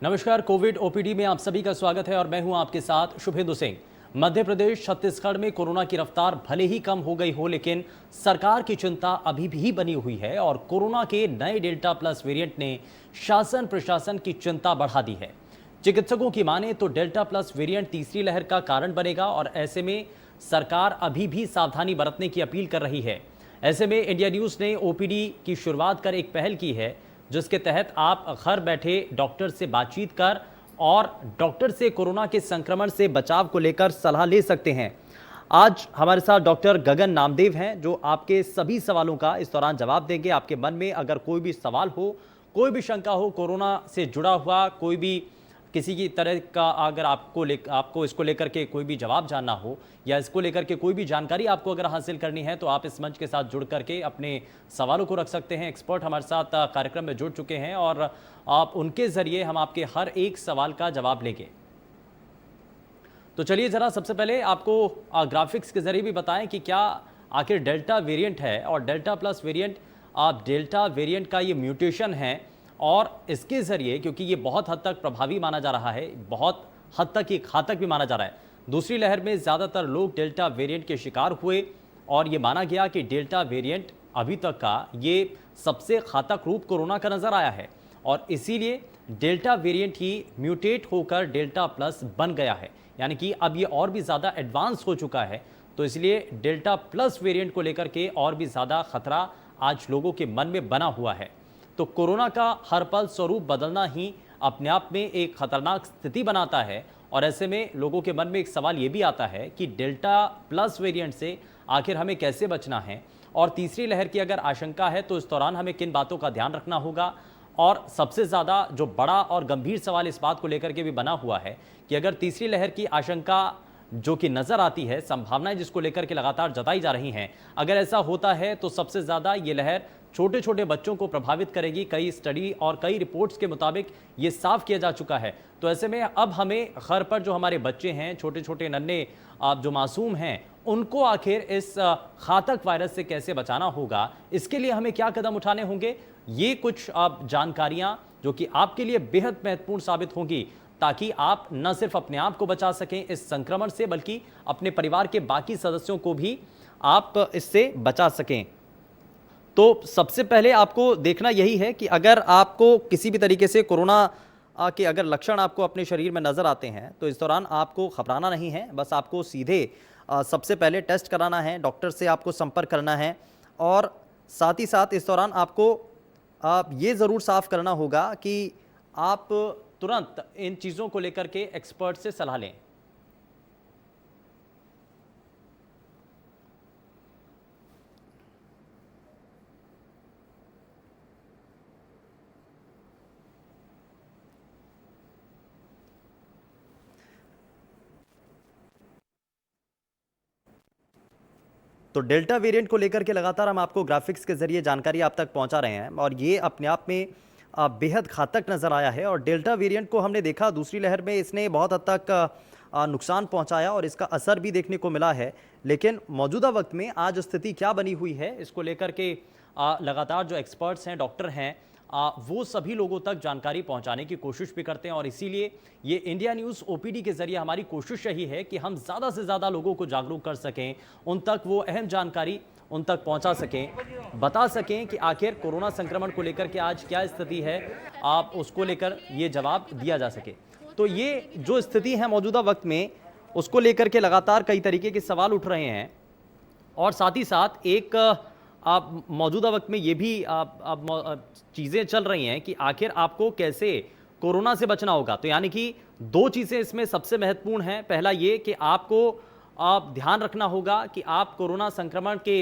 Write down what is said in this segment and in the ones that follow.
नमस्कार। Covid OPD में आप सभी का स्वागत है और मैं हूं आपके साथ शुभेंदु सिंह। मध्य प्रदेश छत्तीसगढ़ में कोरोना की रफ्तार भले ही कम हो गई हो, लेकिन सरकार की चिंता अभी भी बनी हुई है और कोरोना के नए डेल्टा प्लस वेरिएंट ने शासन प्रशासन की चिंता बढ़ा दी है। चिकित्सकों की माने तो डेल्टा प्लस वेरिएंट तीसरी लहर का कारण बनेगा और ऐसे में सरकार अभी भी सावधानी बरतने की अपील कर रही है। ऐसे में इंडिया न्यूज ने ओपीडी की शुरुआत कर एक पहल की है, जिसके तहत आप घर बैठे डॉक्टर से बातचीत कर और डॉक्टर से कोरोना के संक्रमण से बचाव को लेकर सलाह ले सकते हैं। आज हमारे साथ डॉक्टर गगन नामदेव हैं, जो आपके सभी सवालों का इस दौरान जवाब देंगे। आपके मन में अगर कोई भी सवाल हो, कोई भी शंका हो, कोरोना से जुड़ा हुआ कोई भी किसी की तरह का, अगर आपको इसको लेकर के कोई भी जवाब जानना हो या इसको लेकर के कोई भी जानकारी आपको अगर हासिल करनी है, तो आप इस मंच के साथ जुड़ करके अपने सवालों को रख सकते हैं। एक्सपर्ट हमारे साथ कार्यक्रम में जुड़ चुके हैं और आप उनके जरिए हम आपके हर एक सवाल का जवाब लेंगे। तो चलिए जरा सबसे पहले आपको ग्राफिक्स के जरिए भी बताएं कि क्या आखिर डेल्टा वेरिएंट है और delta plus variant, delta variant का ये म्यूटेशन है और इसके ज़रिए, क्योंकि ये बहुत हद तक प्रभावी माना जा रहा है, बहुत हद तक ये घातक भी माना जा रहा है। दूसरी लहर में ज़्यादातर लोग डेल्टा वेरिएंट के शिकार हुए और ये माना गया कि डेल्टा वेरिएंट अभी तक का ये सबसे घातक रूप कोरोना का नज़र आया है और इसीलिए डेल्टा वेरिएंट ही म्यूटेट होकर डेल्टा प्लस बन गया है, यानी कि अब ये और भी ज़्यादा एडवांस हो चुका है। तो इसलिए डेल्टा प्लस वेरिएंट को लेकर के और भी ज़्यादा खतरा आज लोगों के मन में बना हुआ है। तो कोरोना का हर पल स्वरूप बदलना ही अपने आप में एक खतरनाक स्थिति बनाता है और ऐसे में लोगों के मन में एक सवाल ये भी आता है कि डेल्टा प्लस वेरिएंट से आखिर हमें कैसे बचना है और तीसरी लहर की अगर आशंका है तो इस दौरान हमें किन बातों का ध्यान रखना होगा। और सबसे ज़्यादा जो बड़ा और गंभीर सवाल इस बात को लेकर के भी बना हुआ है कि अगर तीसरी लहर की आशंका जो कि नज़र आती है, संभावनाएं जिसको लेकर के लगातार जताई जा रही हैं, अगर ऐसा होता है तो सबसे ज़्यादा ये लहर छोटे छोटे बच्चों को प्रभावित करेगी। कई स्टडी और कई रिपोर्ट्स के मुताबिक ये साफ किया जा चुका है। तो ऐसे में अब हमें घर पर जो हमारे बच्चे हैं, छोटे छोटे नन्हे जो मासूम हैं, उनको आखिर इस घातक वायरस से कैसे बचाना होगा, इसके लिए हमें क्या कदम उठाने होंगे, ये कुछ जानकारियां जो कि आपके लिए बेहद महत्वपूर्ण साबित होंगी, ताकि आप न सिर्फ अपने आप को बचा सकें इस संक्रमण से, बल्कि अपने परिवार के बाकी सदस्यों को भी आप इससे बचा सकें। तो सबसे पहले आपको देखना यही है कि अगर आपको किसी भी तरीके से कोरोना के अगर लक्षण आपको अपने शरीर में नज़र आते हैं, तो इस दौरान आपको घबराना नहीं है। बस आपको सीधे सबसे पहले टेस्ट कराना है, डॉक्टर से आपको संपर्क करना है और साथ ही साथ इस दौरान आपको ये ज़रूर साफ करना होगा कि आप तुरंत इन चीज़ों को लेकर के एक्सपर्ट से सलाह लें। तो डेल्टा वेरिएंट को लेकर के लगातार हम आपको ग्राफिक्स के जरिए जानकारी आप तक पहुंचा रहे हैं और ये अपने आप में बेहद घातक नज़र आया है। और डेल्टा वेरिएंट को हमने देखा दूसरी लहर में, इसने बहुत हद तक नुकसान पहुंचाया और इसका असर भी देखने को मिला है। लेकिन मौजूदा वक्त में आज स्थिति क्या बनी हुई है, इसको लेकर के लगातार जो एक्सपर्ट्स हैं, डॉक्टर हैं, वो सभी लोगों तक जानकारी पहुंचाने की कोशिश भी करते हैं और इसीलिए ये इंडिया न्यूज़ ओपीडी के जरिए हमारी कोशिश यही है कि हम ज़्यादा से ज़्यादा लोगों को जागरूक कर सकें, उन तक वो अहम जानकारी उन तक पहुंचा सकें, बता सकें कि आखिर कोरोना संक्रमण को लेकर के आज क्या स्थिति है, आप उसको लेकर ये जवाब दिया जा सके। तो ये जो स्थिति है मौजूदा वक्त में, उसको लेकर के लगातार कई तरीके के सवाल उठ रहे हैं और साथ ही साथ एक आप मौजूदा वक्त में ये भी चीज़ें चल रही हैं कि आखिर आपको कैसे कोरोना से बचना होगा। तो यानी कि दो चीज़ें इसमें सबसे महत्वपूर्ण हैं। पहला ये कि आपको ध्यान रखना होगा कि आप कोरोना संक्रमण के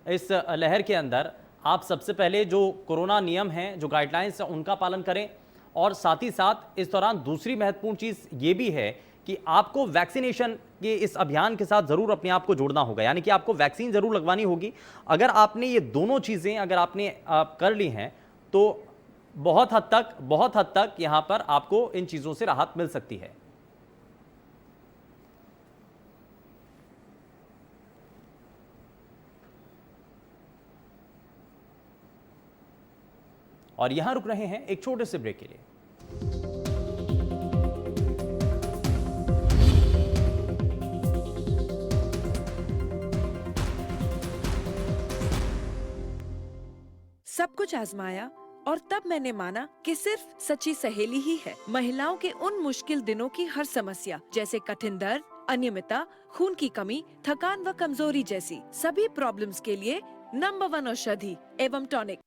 इस लहर के अंदर आप सबसे पहले जो कोरोना नियम हैं, जो गाइडलाइंस हैं, उनका पालन करें और साथ ही साथ इस दौरान दूसरी महत्वपूर्ण चीज़ ये भी है कि आपको वैक्सीनेशन के इस अभियान के साथ ज़रूर अपने आप को जोड़ना होगा, यानी कि आपको वैक्सीन ज़रूर लगवानी होगी। अगर आपने ये दोनों चीज़ें अगर आपने कर ली हैं तो बहुत हद तक यहाँ पर आपको इन चीज़ों से राहत मिल सकती है। और यहां रुक रहे हैं एक छोटे से ब्रेक के लिए। सब कुछ आजमाया और तब मैंने माना कि सिर्फ सच्ची सहेली ही है महिलाओं के उन मुश्किल दिनों की हर समस्या, जैसे कठिन दर्द, अनियमितता, खून की कमी, थकान व कमजोरी जैसी सभी प्रॉब्लम्स के लिए नंबर 1 औषधि एवं टॉनिक।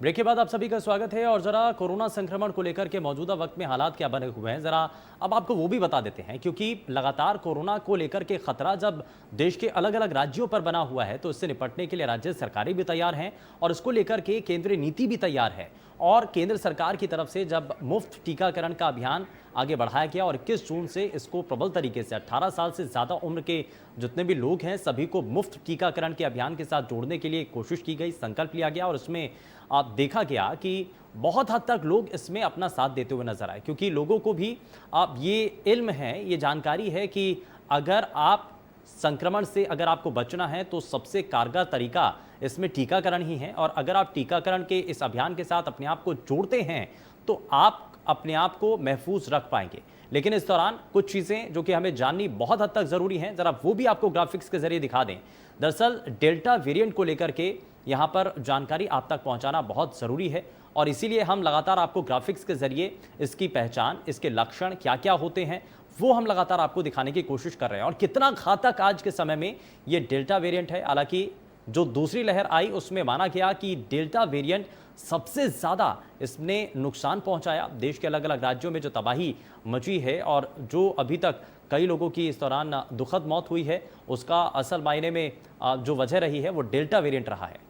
ब्रेक के बाद आप सभी का स्वागत है। और जरा कोरोना संक्रमण को लेकर के मौजूदा वक्त में हालात क्या बने हुए हैं, जरा अब आपको वो भी बता देते हैं, क्योंकि लगातार कोरोना को लेकर के खतरा जब देश के अलग अलग राज्यों पर बना हुआ है तो इससे निपटने के लिए राज्य सरकारें भी तैयार हैं और इसको लेकर के केंद्रीय नीति भी तैयार है। और केंद्र सरकार की तरफ से जब मुफ्त टीकाकरण का अभियान आगे बढ़ाया गया और 21 जून से इसको प्रबल तरीके से 18 साल से ज़्यादा उम्र के जितने भी लोग हैं सभी को मुफ्त टीकाकरण के अभियान के साथ जोड़ने के लिए कोशिश की गई, संकल्प लिया गया और इसमें आप देखा गया कि बहुत हद तक लोग इसमें अपना साथ देते हुए नजर आए, क्योंकि लोगों को भी आप ये इल्म है, ये जानकारी है कि अगर आप संक्रमण से अगर आपको बचना है तो सबसे कारगर तरीका इसमें टीकाकरण ही है। और अगर आप टीकाकरण के इस अभियान के साथ अपने आप को जोड़ते हैं तो आप अपने आप को महफूज रख पाएंगे। लेकिन इस दौरान कुछ चीज़ें जो कि हमें जाननी बहुत हद तक ज़रूरी हैं, ज़रा वो भी आपको ग्राफिक्स के जरिए दिखा दें। दरअसल डेल्टा वेरिएंट को लेकर के यहाँ पर जानकारी आप तक पहुँचाना बहुत ज़रूरी है और इसीलिए हम लगातार आपको ग्राफिक्स के जरिए इसकी पहचान, इसके लक्षण क्या क्या होते हैं वो हम लगातार आपको दिखाने की कोशिश कर रहे हैं और कितना घातक आज के समय में ये डेल्टा वेरिएंट है। हालांकि जो दूसरी लहर आई उसमें माना गया कि डेल्टा वेरिएंट सबसे ज़्यादा इसने नुकसान पहुंचाया। देश के अलग अलग राज्यों में जो तबाही मची है और जो अभी तक कई लोगों की इस दौरान दुखद मौत हुई है उसका असल मायने में जो वजह रही है वो डेल्टा वेरिएंट रहा है।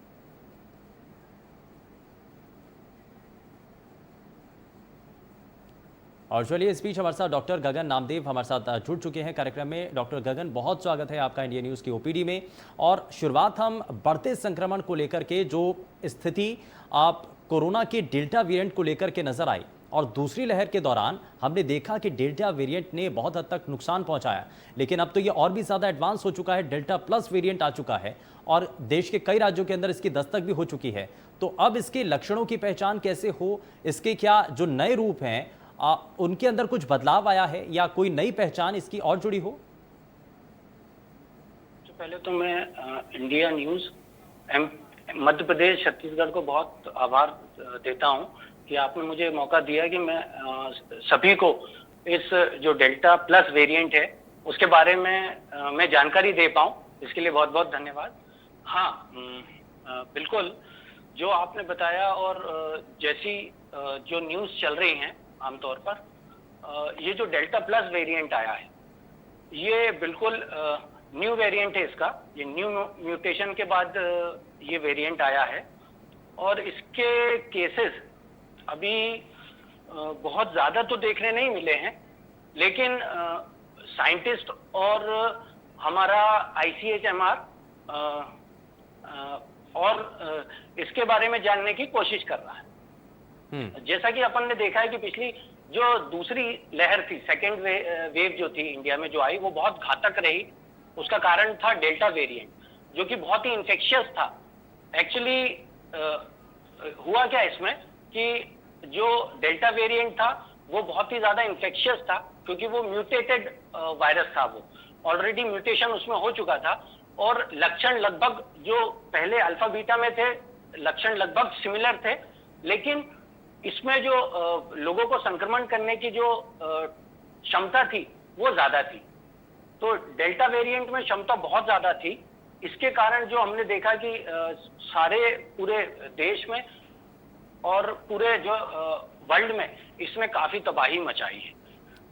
और चलिए इस बीच हमारे साथ डॉक्टर गगन नामदेव हमारे साथ जुड़ चुके हैं कार्यक्रम में। डॉक्टर गगन, बहुत स्वागत है आपका इंडिया न्यूज़ की ओपीडी में। और शुरुआत हम बढ़ते संक्रमण को लेकर के जो स्थिति आप कोरोना के डेल्टा वेरिएंट को लेकर के नजर आई और दूसरी लहर के दौरान हमने देखा कि डेल्टा वेरिएंट ने बहुत हद तक नुकसान पहुंचाया, लेकिन अब तो ये और भी ज़्यादा एडवांस हो चुका है, डेल्टा प्लस वेरिएंट आ चुका है और देश के कई राज्यों के अंदर इसकी दस्तक भी हो चुकी है। तो अब इसके लक्षणों की पहचान कैसे हो, इसके क्या जो नए रूप हैं उनके अंदर कुछ बदलाव आया है या कोई नई पहचान इसकी और जुड़ी हो? तो पहले तो मैं इंडिया न्यूज़ मध्य प्रदेश छत्तीसगढ़ को बहुत आभार देता हूं कि आपने मुझे मौका दिया कि मैं सभी को इस जो डेल्टा प्लस वेरिएंट है उसके बारे में मैं जानकारी दे पाऊं, इसके लिए बहुत बहुत धन्यवाद। हाँ, बिल्कुल जो आपने बताया और जैसी जो न्यूज़ चल रही हैं आमतौर पर ये जो डेल्टा प्लस वेरिएंट आया है ये बिल्कुल न्यू वेरिएंट है इसका, ये न्यू म्यूटेशन के बाद ये वेरिएंट आया है और इसके केसेस अभी बहुत ज़्यादा तो देखने नहीं मिले हैं, लेकिन साइंटिस्ट और हमारा ICHMR और इसके बारे में जानने की कोशिश कर रहा है। जैसा कि अपन ने देखा है कि पिछली जो दूसरी लहर थी, सेकेंड वेव जो थी इंडिया में जो आई वो बहुत घातक रही। उसका कारण था डेल्टा वेरिएंट जो कि बहुत ही इन्फेक्शियस था। एक्चुअली हुआ क्या इसमें कि जो डेल्टा वेरिएंट था वो बहुत ही ज्यादा इन्फेक्शियस था क्योंकि वो म्यूटेटेड वायरस था, वो ऑलरेडी म्यूटेशन उसमें हो चुका था और लक्षण लगभग जो पहले अल्फा बीटा में थे लक्षण लगभग सिमिलर थे, लेकिन इसमें जो लोगों को संक्रमण करने की जो क्षमता थी वो ज्यादा थी। तो डेल्टा वेरिएंट में क्षमता बहुत ज्यादा थी। इसके कारण जो हमने देखा कि सारे पूरे देश में और पूरे जो वर्ल्ड में इसमें काफी तबाही मचाई है।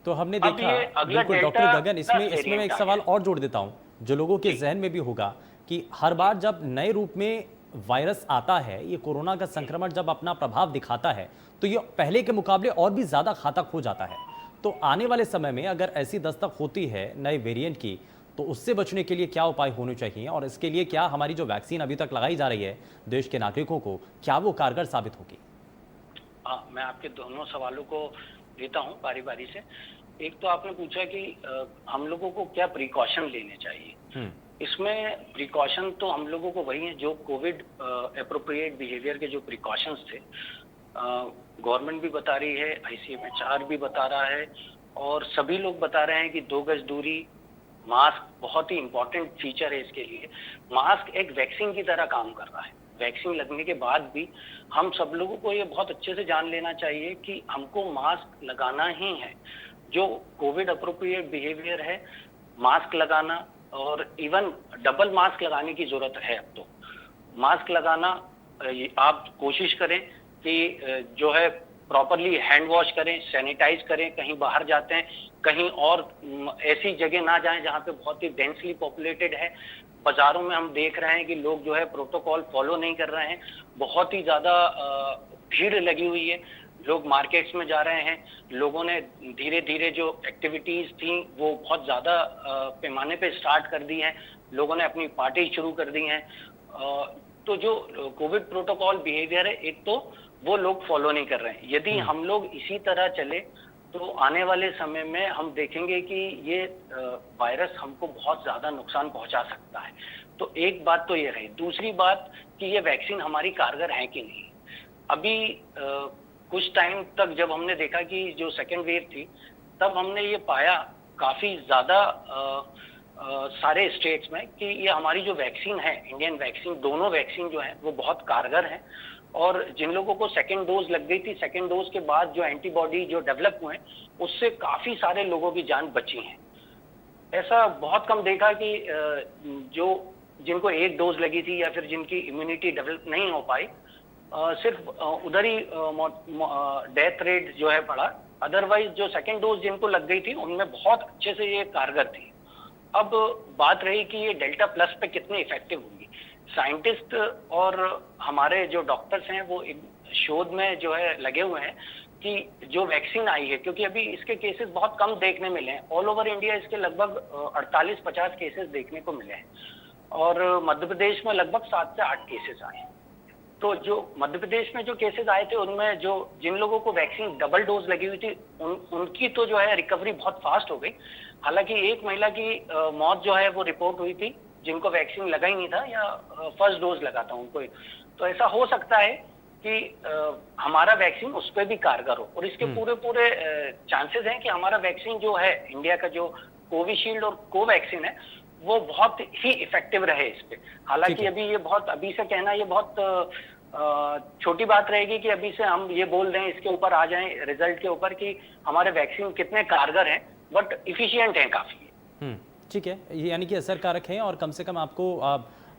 तो हमने देखा बिल्कुल डॉक्टर गगन, इसमें मैं एक सवाल और जोड़ देता हूं जो लोगों के जहन में भी होगा कि हर बार जब नए रूप में वायरस आता है, ये कोरोना का संक्रमण जब अपना प्रभाव दिखाता है तो ये पहले के मुकाबले और भी ज़्यादा घातक हो जाता है। तो आने वाले समय में अगर ऐसी दस्तक होती है नए वेरिएंट की तो उससे बचने के लिए क्या उपाय होने चाहिए और इसके लिए क्या हमारी जो वैक्सीन अभी तक लगाई जा रही है देश के नागरिकों को, क्या वो कारगर साबित होगी? मैं आपके दोनों सवालों को लेता हूँ बारी बारी से। एक तो आपने पूछा कि हम लोगों को क्या प्रिकॉशन लेने चाहिए। इसमें प्रिकॉशन तो हम लोगों को वही है जो कोविड अप्रोप्रिएट बिहेवियर के जो प्रिकॉशंस थे, गवर्नमेंट भी बता रही है, ICMR भी बता रहा है, और सभी लोग बता रहे हैं कि 2 गज दूरी, मास्क बहुत ही इंपॉर्टेंट फीचर है इसके लिए। मास्क एक वैक्सीन की तरह काम कर रहा है। वैक्सीन लगने के बाद भी हम सब लोगों को ये बहुत अच्छे से जान लेना चाहिए कि हमको मास्क लगाना ही है। जो कोविड अप्रोप्रिएट बिहेवियर है, मास्क लगाना, और इवन डबल मास्क लगाने की जरूरत है। अब तो मास्क लगाना, आप कोशिश करें कि जो है प्रॉपरली हैंड वॉश करें, सैनिटाइज करें, कहीं बाहर जाते हैं कहीं और ऐसी जगह ना जाएं जहां पे बहुत ही डेंसली पॉपुलेटेड है। बाजारों में हम देख रहे हैं कि लोग जो है प्रोटोकॉल फॉलो नहीं कर रहे हैं, बहुत ही ज्यादा भीड़ लगी हुई है, लोग मार्केट्स में जा रहे हैं, लोगों ने धीरे धीरे जो एक्टिविटीज थी वो बहुत ज्यादा पैमाने पे स्टार्ट कर दी हैं, लोगों ने अपनी पार्टी शुरू कर दी हैं। तो जो कोविड प्रोटोकॉल बिहेवियर है, एक तो वो लोग फॉलो नहीं कर रहे हैं। यदि हम लोग इसी तरह चले तो आने वाले समय में हम देखेंगे कि ये वायरस हमको बहुत ज्यादा नुकसान पहुंचा सकता है। तो एक बात तो ये रही। दूसरी बात कि ये वैक्सीन हमारी कारगर है कि नहीं। अभी कुछ टाइम तक जब हमने देखा कि जो सेकेंड वेव थी, तब हमने ये पाया काफी ज्यादा सारे स्टेट्स में कि ये हमारी जो वैक्सीन है, इंडियन वैक्सीन, दोनों वैक्सीन जो है वो बहुत कारगर है। और जिन लोगों को सेकेंड डोज लग गई थी, सेकेंड डोज के बाद जो एंटीबॉडी जो डेवलप हुए, उससे काफी सारे लोगों की जान बची है। ऐसा बहुत कम देखा कि जो जिनको एक डोज लगी थी या फिर जिनकी इम्यूनिटी डेवलप नहीं हो पाई, सिर्फ उधर ही डेथ रेट जो है बढ़ा। अदरवाइज जो सेकेंड डोज जिनको लग गई थी उनमें बहुत अच्छे से ये कारगर थी। अब बात रही कि ये डेल्टा प्लस पे कितनी इफेक्टिव होगी। साइंटिस्ट और हमारे जो डॉक्टर्स हैं वो एक शोध में जो है लगे हुए हैं कि जो वैक्सीन आई है, क्योंकि अभी इसके केसेस बहुत कम देखने मिले हैं, ऑल ओवर इंडिया इसके लगभग 48-50 केसेस देखने को मिले हैं, और मध्य प्रदेश में लगभग 7 से 8 केसेस आए हैं। तो जो मध्य प्रदेश में जो केसेस आए थे उनमें जो जिन लोगों को वैक्सीन डबल डोज लगी हुई थी उनकी तो जो है रिकवरी बहुत फास्ट हो गई। हालांकि एक महिला की मौत जो है वो रिपोर्ट हुई थी जिनको वैक्सीन लगा ही नहीं था या फर्स्ट डोज लगा था उनको। तो ऐसा हो सकता है कि हमारा वैक्सीन उस पर भी कारगर हो, और इसके पूरे चांसेस हैं कि हमारा वैक्सीन जो है इंडिया का जो कोविशील्ड और कोवैक्सीन है वो बहुत ही इफेक्टिव रहे इस पे। हालांकि अभी से कहना ये बहुत छोटी बात रहेगी कि अभी से हम ये बोल दें, इसके ऊपर आ जाएं रिजल्ट के ऊपर कि हमारे वैक्सीन कितने कारगर हैं, बट इफिशिएंट हैं काफी। ठीक है, यानी कि असरकारक हैं, और कम से कम आपको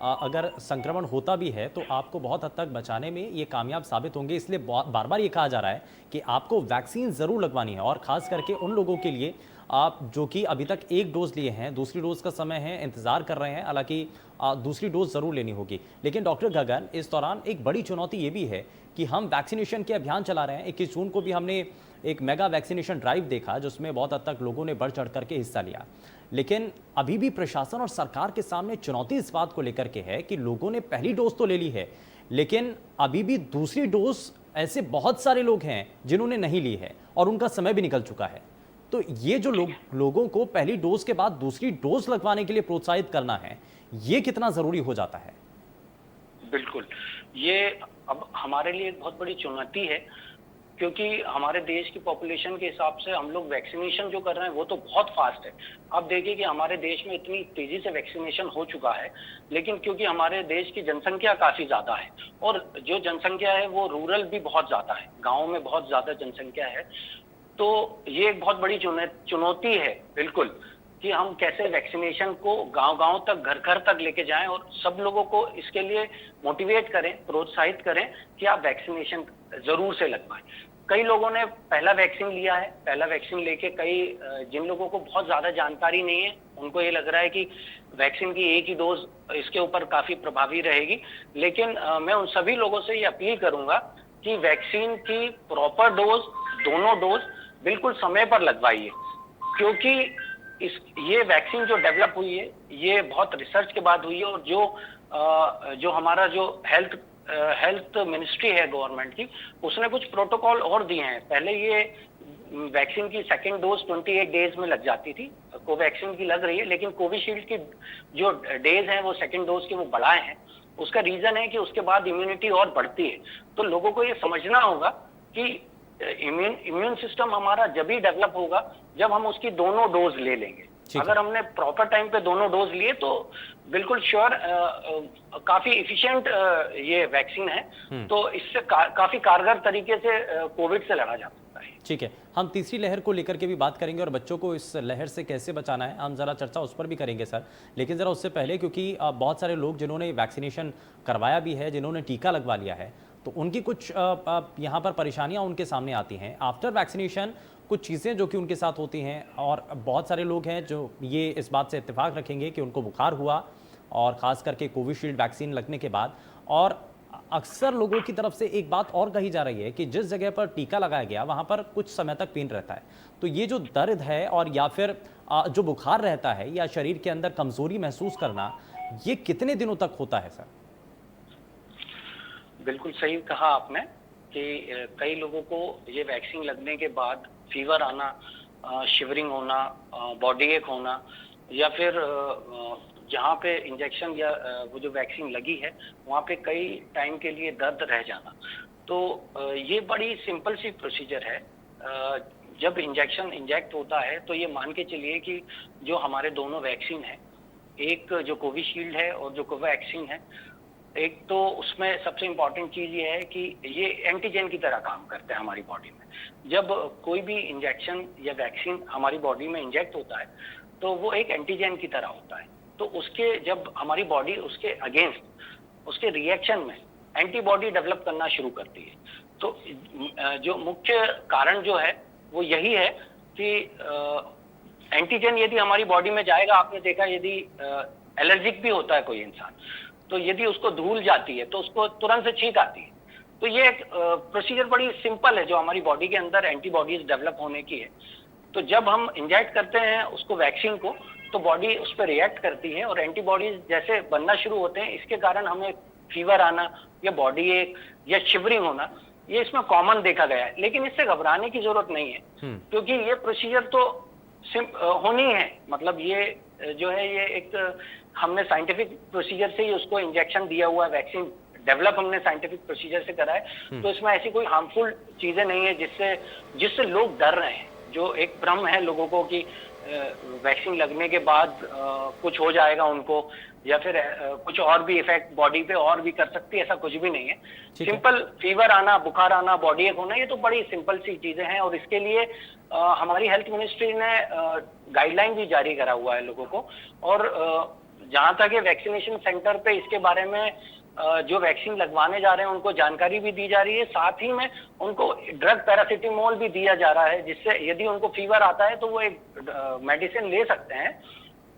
अगर संक्रमण होता भी है तो आपको बहुत हद तक बचाने में ये कामयाब साबित होंगे। इसलिए बार बार ये कहा जा रहा है कि आपको वैक्सीन ज़रूर लगवानी है, और ख़ास करके उन लोगों के लिए आप जो कि अभी तक एक डोज लिए हैं, दूसरी डोज का समय है, इंतज़ार कर रहे हैं। हालांकि दूसरी डोज ज़रूर लेनी होगी। लेकिन डॉक्टर गगन, इस दौरान एक बड़ी चुनौती ये भी है कि हम वैक्सीनेशन के अभियान चला रहे हैं। 21 जून को भी हमने एक मेगा वैक्सीनेशन ड्राइव देखा जिसमें बहुत हद तक लोगों ने बढ़ चढ़ करके हिस्सा लिया। लेकिन अभी भी प्रशासन और सरकार के सामने चुनौती इस बात को लेकर के है कि लोगों ने पहली डोज तो ले ली है, लेकिन अभी भी दूसरी डोज ऐसे बहुत सारे लोग हैं जिन्होंने नहीं ली है और उनका समय भी निकल चुका है। तो ये जो लोगों को पहली डोज के बाद दूसरी डोज लगवाने के लिए प्रोत्साहित करना है, ये कितना जरूरी हो जाता है? बिल्कुल, ये अब हमारे लिए एक बहुत बड़ी चुनौती है, क्योंकि हमारे देश की पॉपुलेशन के हिसाब से हम लोग वैक्सीनेशन जो कर रहे हैं वो तो बहुत फास्ट है। आप देखिए कि हमारे देश में इतनी तेजी से वैक्सीनेशन हो चुका है, लेकिन क्योंकि हमारे देश की जनसंख्या काफी ज्यादा है, और जो जनसंख्या है वो रूरल भी बहुत ज्यादा है, गाँव में बहुत ज्यादा जनसंख्या है, तो ये एक बहुत बड़ी चुनौती है बिल्कुल, कि हम कैसे वैक्सीनेशन को गांव-गांव तक, घर-घर तक लेके जाएं और सब लोगों को इसके लिए मोटिवेट करें, प्रोत्साहित करें कि आप वैक्सीनेशन जरूर से लगवाएं। कई लोगों ने पहला वैक्सीन लिया है, पहला वैक्सीन लेके जिन लोगों को बहुत ज्यादा जानकारी नहीं है, उनको ये लग रहा है कि वैक्सीन की एक ही डोज इसके ऊपर काफी प्रभावी रहेगी। लेकिन मैं उन सभी लोगों से ये अपील करूंगा कि वैक्सीन की प्रॉपर डोज, दोनों डोज बिल्कुल समय पर लगवाइए, क्योंकि ये वैक्सीन जो डेवलप हुई है ये बहुत रिसर्च के बाद हुई है, और जो हमारा जो हेल्थ मिनिस्ट्री है गवर्नमेंट की, उसने कुछ प्रोटोकॉल और दिए हैं। पहले ये वैक्सीन की सेकेंड डोज 28 डेज में लग जाती थी, कोवैक्सीन की लग रही है, लेकिन कोविशील्ड की जो डेज हैं वो सेकेंड डोज के वो बढ़ाए हैं। उसका रीजन है कि उसके बाद इम्यूनिटी और बढ़ती है। तो लोगों को ये समझना होगा कि इम्यून सिस्टम हमारा जब ही डेवलप होगा जब हम उसकी दोनों डोज ले लेंगे। अगर हमने प्रॉपर टाइम पे दोनों डोज लिए तो बिल्कुल श्योर काफी इफिशिएंट ये वैक्सीन है, तो इससे काफी कारगर तरीके से कोविड से लड़ा जा सकता है। ठीक है, हम तीसरी लहर को लेकर के भी बात करेंगे और बच्चों को इस लहर से कैसे बचाना है हम जरा चर्चा उस पर भी करेंगे सर। लेकिन जरा उससे पहले, क्योंकि बहुत सारे लोग जिन्होंने वैक्सीनेशन करवाया भी है, जिन्होंने टीका लगवा लिया है, तो उनकी कुछ यहाँ पर परेशानियाँ उनके सामने आती हैं आफ्टर वैक्सीनेशन। कुछ चीज़ें जो कि उनके साथ होती हैं, और बहुत सारे लोग हैं जो ये इस बात से इत्तेफाक रखेंगे कि उनको बुखार हुआ, और ख़ास करके कोविशील्ड वैक्सीन लगने के बाद। और अक्सर लोगों की तरफ से एक बात और कही जा रही है कि जिस जगह पर टीका लगाया गया वहाँ पर कुछ समय तक पेन रहता है। तो ये जो दर्द है और या फिर जो बुखार रहता है या शरीर के अंदर कमज़ोरी महसूस करना, ये कितने दिनों तक होता है सर? बिल्कुल सही कहा आपने कि कई लोगों को ये वैक्सीन लगने के बाद फीवर आना, शिवरिंग होना, बॉडी एक होना, या फिर जहाँ पे इंजेक्शन या वो जो वैक्सीन लगी है वहाँ पे कई टाइम के लिए दर्द रह जाना। तो ये बड़ी सिंपल सी प्रोसीजर है। जब इंजेक्शन इंजेक्ट होता है तो ये मान के चलिए कि जो हमारे दोनों वैक्सीन है, एक जो कोविशील्ड है और जो कोवैक्सीन है, एक तो उसमें सबसे इम्पोर्टेंट चीज ये है कि ये एंटीजन की तरह काम करते हैं हमारी बॉडी में। जब कोई भी इंजेक्शन या वैक्सीन हमारी बॉडी में इंजेक्ट होता है तो वो एक एंटीजन की तरह होता है। तो उसके जब हमारी बॉडी उसके अगेंस्ट, उसके रिएक्शन में एंटीबॉडी डेवलप करना शुरू करती है। तो जो मुख्य कारण जो है वो यही है कि एंटीजन यदि हमारी बॉडी में जाएगा, आपने देखा यदि एलर्जिक भी होता है कोई इंसान, तो यदि उसको धूल जाती है तो उसको तुरंत से छींक आती है। तो ये एक प्रोसीजर बड़ी सिंपल है जो हमारी बॉडी के अंदर एंटीबॉडीज डेवलप होने की है। तो जब हम इंजेक्ट करते हैं उसको वैक्सीन को, तो बॉडी उस पर रिएक्ट करती है और एंटीबॉडीज जैसे बनना शुरू होते हैं, इसके कारण हमें फीवर आना या बॉडी एक या शिवरिंग होना, ये इसमें कॉमन देखा गया है। लेकिन इससे घबराने की जरूरत नहीं है, क्योंकि ये प्रोसीजर तो होनी है। मतलब ये जो है ये एक हमने साइंटिफिक प्रोसीजर से ही उसको इंजेक्शन दिया हुआ है, वैक्सीन डेवलप हमने साइंटिफिक प्रोसीजर से करा है। तो इसमें ऐसी कोई हार्मफुल चीजें नहीं है जिससे लोग डर रहे हैं। जो एक भ्रम है लोगों को कि वैक्सीन लगने के बाद कुछ हो जाएगा उनको, या फिर कुछ और भी इफेक्ट बॉडी पे और भी कर सकती है, ऐसा कुछ भी नहीं है। सिंपल फीवर आना, बुखार आना, बॉडी एक होना, ये तो बड़ी सिंपल सी चीजें हैं। और इसके लिए हमारी हेल्थ मिनिस्ट्री ने गाइडलाइन भी जारी करा हुआ है लोगों को। और जहां तक ये वैक्सीनेशन सेंटर पे इसके बारे में जो वैक्सीन लगवाने जा रहे हैं उनको जानकारी भी दी जा रही है। साथ ही में उनको ड्रग पैरासिटामोल भी दिया जा रहा है, जिससे यदि उनको फीवर आता है तो वो एक मेडिसिन ले सकते हैं।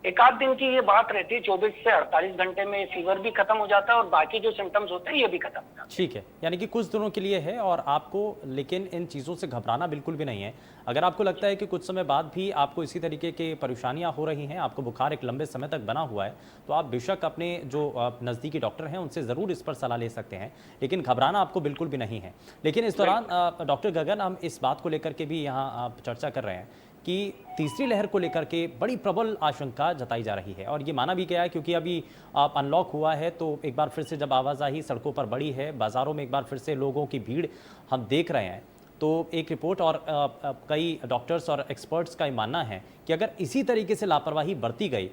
एक आध दिन की ये बात रहती है, 24 से 48 घंटे में फीवर भी खत्म हो जाता है और बाकी जो सिम्टम्स होते हैं ये भी खत्म हो जाते हैं। ठीक है, यानी कि कुछ दिनों के लिए है और आपको लेकिन इन चीज़ों से घबराना बिल्कुल भी नहीं है। अगर आपको लगता है कि कुछ समय बाद भी आपको इसी तरीके की परेशानियां हो रही हैं, आपको बुखार एक लंबे समय तक बना हुआ है, तो आप बेशक अपने जो नज़दीकी डॉक्टर हैं उनसे ज़रूर इस पर सलाह ले सकते हैं, लेकिन घबराना आपको बिल्कुल भी नहीं है। लेकिन इस दौरान डॉक्टर गगन, हम इस बात को लेकर के भी यहाँ चर्चा कर रहे हैं कि तीसरी लहर को लेकर के बड़ी प्रबल आशंका जताई जा रही है और ये माना भी गया है, क्योंकि अभी अनलॉक हुआ है तो एक बार फिर से जब आवाजाही सड़कों पर बढ़ी है, बाज़ारों में एक बार फिर से लोगों की भीड़ हम देख रहे हैं, तो एक रिपोर्ट और कई डॉक्टर्स और एक्सपर्ट्स का मानना है कि अगर इसी तरीके से लापरवाही बरती गई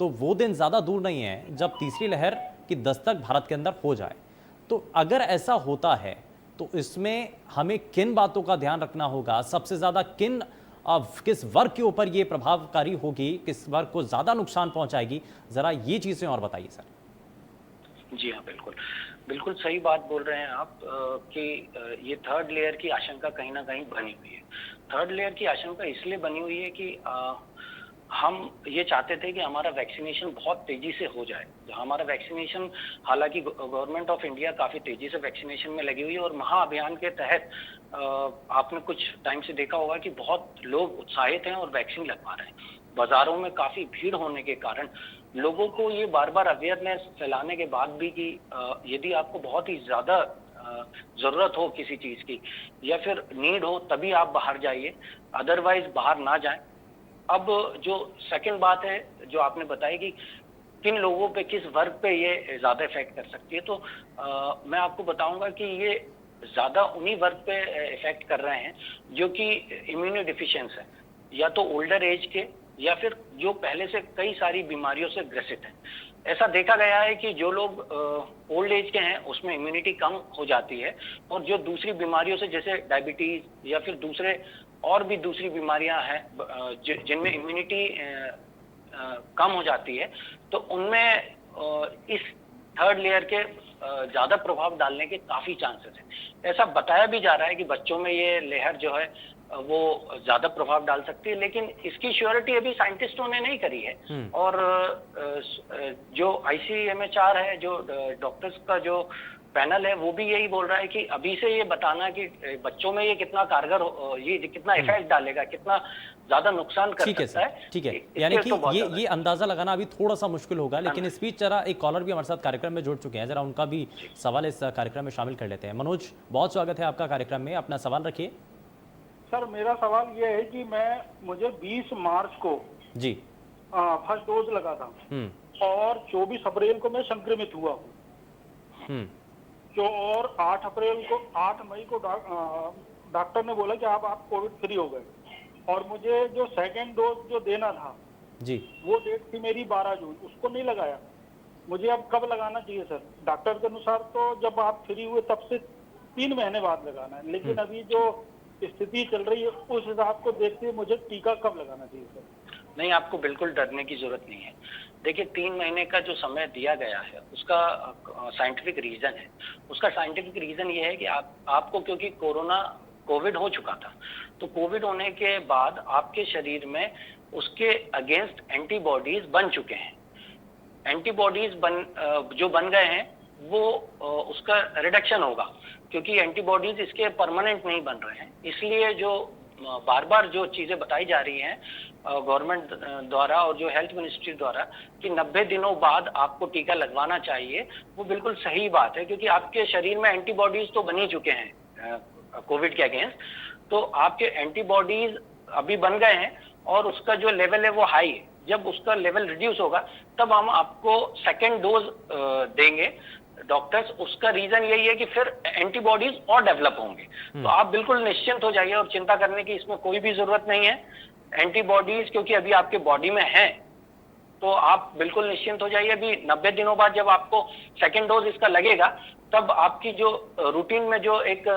तो वो दिन ज़्यादा दूर नहीं है जब तीसरी लहर की दस्तक भारत के अंदर हो जाए। तो अगर ऐसा होता है तो इसमें हमें किन बातों का ध्यान रखना होगा? सबसे ज़्यादा किस वर्ग के ऊपर ये प्रभावकारी होगी, किस वर्ग को ज़्यादा नुकसान पहुंचाएगी? ज़रा ये चीज़ें और बताइए सर। जी हाँ, बिल्कुल बिल्कुल सही बात बोल रहे हैं आप कि ये थर्ड लेयर की आशंका कहीं ना कहीं बनी हुई है। थर्ड लेयर की आशंका इसलिए बनी हुई है कि हम ये चाहते थे कि हमारा वैक्सीनेशन बहुत तेजी से हो जाए। हमारा वैक्सीनेशन, हालांकि गवर्नमेंट ऑफ इंडिया काफी तेजी से वैक्सीनेशन में लगी हुई है और महाअभियान के तहत आपने कुछ टाइम से देखा होगा कि बहुत लोग उत्साहित हैं और वैक्सीन लगवा रहे हैं। बाजारों में काफी भीड़ होने के कारण लोगों को ये बार बार अवेयरनेस फैलाने के बाद भी कि यदि आपको बहुत ही ज्यादा जरूरत हो किसी चीज की या फिर नीड हो तभी आप बाहर जाइए, अदरवाइज बाहर ना जाएं। अब जो सेकंड बात है जो आपने बताई कि किन लोगों पे, किस वर्ग पे ये ज्यादा इफेक्ट कर सकती है, तो मैं आपको बताऊंगा कि ये ज्यादा उन्हीं वर्ग पे इफेक्ट कर रहे हैं जो कि इम्यूनो डिफिशियंस है, या तो ओल्डर एज के या फिर जो पहले से कई सारी बीमारियों से ग्रसित हैं। ऐसा देखा गया है कि जो लोग ओल्ड एज के हैं उसमें इम्यूनिटी कम हो जाती है, और जो दूसरी बीमारियों से जैसे डायबिटीज या फिर दूसरे और भी दूसरी बीमारियां हैं जिनमें इम्यूनिटी कम हो जाती है, तो उनमें इस थर्ड लेयर के ज्यादा प्रभाव डालने के काफी चांसेस हैं। ऐसा बताया भी जा रहा है कि बच्चों में ये लहर जो है वो ज्यादा प्रभाव डाल सकती है, लेकिन इसकी श्योरिटी अभी साइंटिस्टों ने नहीं करी है। और जो ICMR है, जो डॉक्टर्स का जो पैनल है, वो भी यही बोल रहा है कि अभी से ये बताना कि बच्चों में ये कितना कारगर ये कितना इफेक्ट डालेगा, कितना ज्यादा नुकसान कर सकता है। ठीक है, यानी कि ये अंदाजा लगाना अभी थोड़ा सा मुश्किल होगा, लेकिन इस बीच जरा एक कॉलर भी हमारे साथ कार्यक्रम में जुड़ चुके हैं, जरा उनका भी सवाल इस कार्यक्रम में शामिल कर लेते हैं। मनोज, बहुत स्वागत है आपका कार्यक्रम में, अपना सवाल रखिए। सर, मेरा सवाल ये है कि मुझे 20 मार्च को जी फर्स्ट डोज लगा था और 24 अप्रैल को मैं संक्रमित हुआ हूँ। जो और 8 मई को डॉक्टर ने बोला कि आप कोविड फ्री हो गए, और मुझे जो सेकेंड डोज जो देना था जी, वो डेट थी मेरी 12 जून, उसको नहीं लगाया। मुझे अब कब लगाना चाहिए सर? डॉक्टर के अनुसार तो जब आप फ्री हुए तब से 3 महीने बाद लगाना है, लेकिन अभी जो स्थिति चल रही है उस हिसाब को देखते हुए मुझे टीका कब लगाना चाहिए सर? नहीं, आपको बिल्कुल डरने की जरूरत नहीं है। देखिए, 3 महीने का जो समय दिया गया है उसका साइंटिफिक रीजन है। उसका साइंटिफिक रीजन ये है कि आपको क्योंकि कोविड हो चुका था, तो कोविड होने के बाद आपके शरीर में उसके अगेंस्ट एंटीबॉडीज बन चुके हैं। एंटीबॉडीज जो बन गए हैं वो उसका रिडक्शन होगा, क्योंकि एंटीबॉडीज इसके परमानेंट नहीं बन रहे हैं। इसलिए जो बार बार जो चीजें बताई जा रही हैं गवर्नमेंट द्वारा और जो हेल्थ मिनिस्ट्री द्वारा कि 90 दिनों बाद आपको टीका लगवाना चाहिए, वो बिल्कुल सही बात है, क्योंकि आपके शरीर में एंटीबॉडीज तो बन ही चुके हैं कोविड के अगेंस्ट। तो आपके एंटीबॉडीज अभी बन गए हैं और उसका जो लेवल है वो हाई है। जब उसका लेवल रिड्यूस होगा तब हम आपको सेकेंड डोज देंगे डॉक्टर्स। उसका रीजन यही है कि फिर एंटीबॉडीज और डेवलप होंगे। तो आप बिल्कुल निश्चिंत हो जाइए और चिंता करने की इसमें कोई भी जरूरत नहीं है। एंटीबॉडीज क्योंकि अभी आपके बॉडी में है, तो आप बिल्कुल निश्चिंत हो जाइए। अभी 90 दिनों बाद जब आपको सेकेंड डोज इसका लगेगा, तब आपकी जो रूटीन में जो एक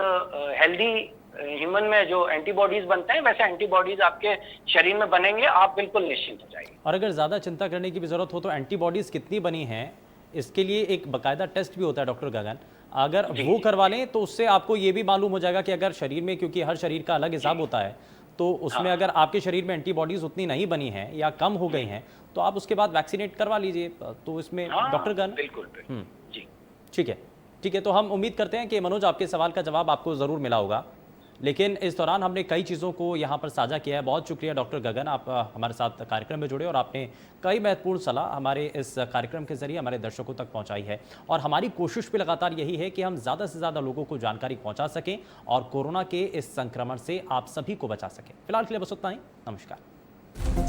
हेल्दी ह्यूमन में जो एंटीबॉडीज बनते हैं, वैसे एंटीबॉडीज आपके शरीर में बनेंगे। आप बिल्कुल निश्चिंत हो जाइए। और अगर ज्यादा चिंता करने की भी जरूरत हो तो एंटीबॉडीज कितनी बनी है, इसके लिए एक बकायदा टेस्ट भी होता है डॉक्टर गगन। अगर वो करवा लें तो उससे आपको ये भी मालूम हो जाएगा कि अगर शरीर में, क्योंकि हर शरीर का अलग हिसाब होता है, तो उसमें अगर आपके शरीर में एंटीबॉडीज उतनी नहीं बनी है या कम हो गई हैं, तो आप उसके बाद वैक्सीनेट करवा लीजिए। तो इसमें डॉक्टर गगन बिल्कुल जी ठीक है। तो हम उम्मीद करते हैं कि मनोज आपके सवाल का जवाब आपको जरूर मिला होगा, लेकिन इस दौरान हमने कई चीज़ों को यहाँ पर साझा किया है। बहुत शुक्रिया डॉक्टर गगन, आप हमारे साथ कार्यक्रम में जुड़े और आपने कई महत्वपूर्ण सलाह हमारे इस कार्यक्रम के जरिए हमारे दर्शकों तक पहुँचाई है। और हमारी कोशिश भी लगातार यही है कि हम ज़्यादा से ज़्यादा लोगों को जानकारी पहुँचा सकें और कोरोना के इस संक्रमण से आप सभी को बचा सकें। फिलहाल के लिए बस उतना ही। नमस्कार।